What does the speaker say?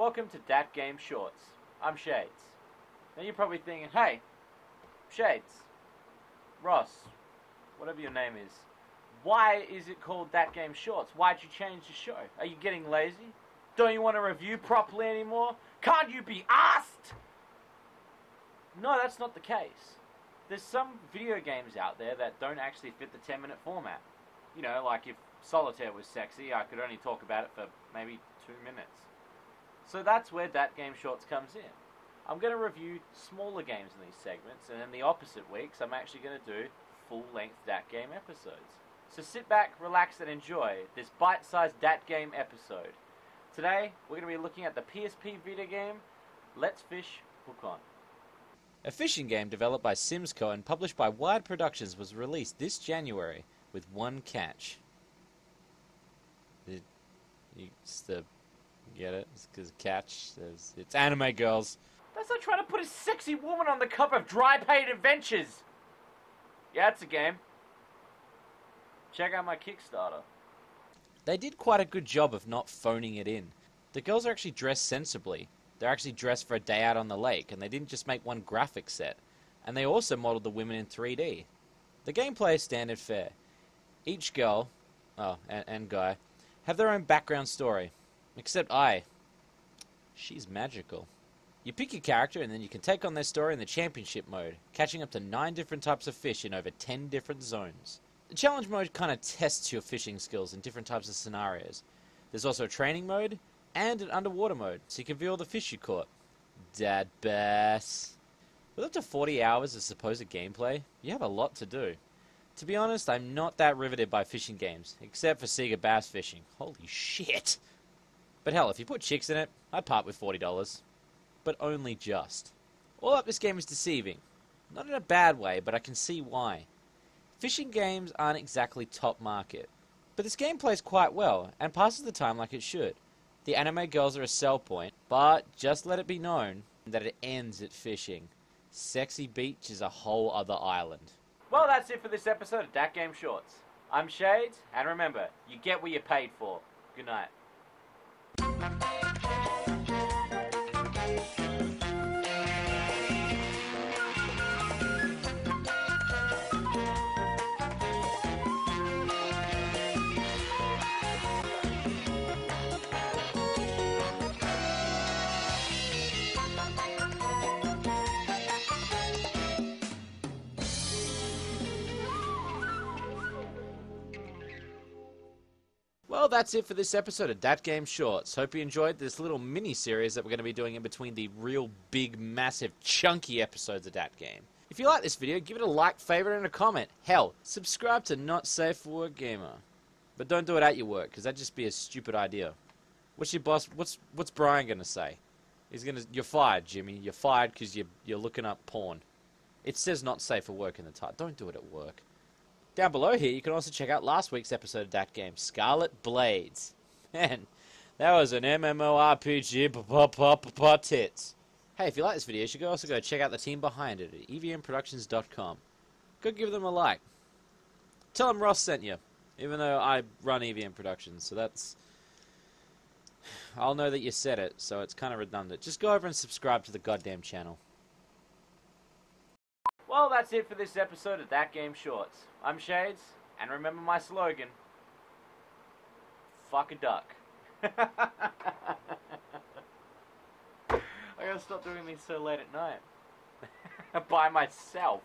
Welcome to Dat Game Shorts. I'm Shades. Now you're probably thinking, hey, Shades, Ross, whatever your name is, why is it called Dat Game Shorts? Why'd you change the show? Are you getting lazy? Don't you want to review properly anymore? Can't you be asked? No, that's not the case. There's some video games out there that don't actually fit the 10-minute format. You know, like if Solitaire was sexy, I could only talk about it for maybe 2 minutes. So that's where Dat Game Shorts comes in. I'm going to review smaller games in these segments, and in the opposite weeks, I'm actually going to do full-length Dat Game episodes. So sit back, relax, and enjoy this bite-sized Dat Game episode. Today, we're going to be looking at the PSP video game, Let's Fish Hook On. A fishing game developed by Simsco and published by Wired Productions was released this January with one catch. Get it? It's because catch, it's anime girls. That's like trying to put a sexy woman on the cover of Dry Paid Adventures. Yeah, it's a game. Check out my Kickstarter. They did quite a good job of not phoning it in. The girls are actually dressed sensibly. They're actually dressed for a day out on the lake, and they didn't just make one graphic set. And they also modeled the women in 3D. The gameplay is standard fare. Each girl, and guy, have their own background story. Except she's magical. You pick your character, and then you can take on their story in the championship mode, catching up to 9 different types of fish in over 10 different zones. The challenge mode kind of tests your fishing skills in different types of scenarios. There's also a training mode, and an underwater mode, so you can view all the fish you caught. Dad bass. With up to 40 hours of supposed gameplay, you have a lot to do. To be honest, I'm not that riveted by fishing games, except for Sega bass fishing. Holy shit! But hell, if you put chicks in it, I'd part with $40. But only just. All up, this game is deceiving. Not in a bad way, but I can see why. Fishing games aren't exactly top market. But this game plays quite well, and passes the time like it should. The anime girls are a sell point, but just let it be known that it ends at fishing. Sexy Beach is a whole other island. Well, that's it for this episode of Dat Game Shorts. I'm Shades, and remember, you get what you're paid for. Good night. Well, that's it for this episode of Dat Game Shorts. Hope you enjoyed this little mini-series that we're going to be doing in between the real big, massive, chunky episodes of Dat Game. If you like this video, give it a like, favorite, and a comment. Hell, subscribe to Not Safe for Work Gamer. But don't do it at your work, because that'd just be a stupid idea. What's your boss, what's Brian going to say? You're fired, Jimmy. You're fired because you're looking up porn. It says Not Safe for Work in the title. Don't do it at work. Down below here, you can also check out last week's episode of Dat Game, Scarlet Blades. Man, that was an MMORPG tits. Hey, if you like this video, you should also go check out the team behind it at evmproductions.com. Go give them a like. Tell them Ross sent you, even though I run EVM Productions, so that's... I'll know that you said it, so it's kind of redundant. Just go over and subscribe to the goddamn channel. Well, that's it for this episode of Dat Game Shorts. I'm Shades, and remember my slogan, fuck a duck. I gotta stop doing these so late at night. By myself.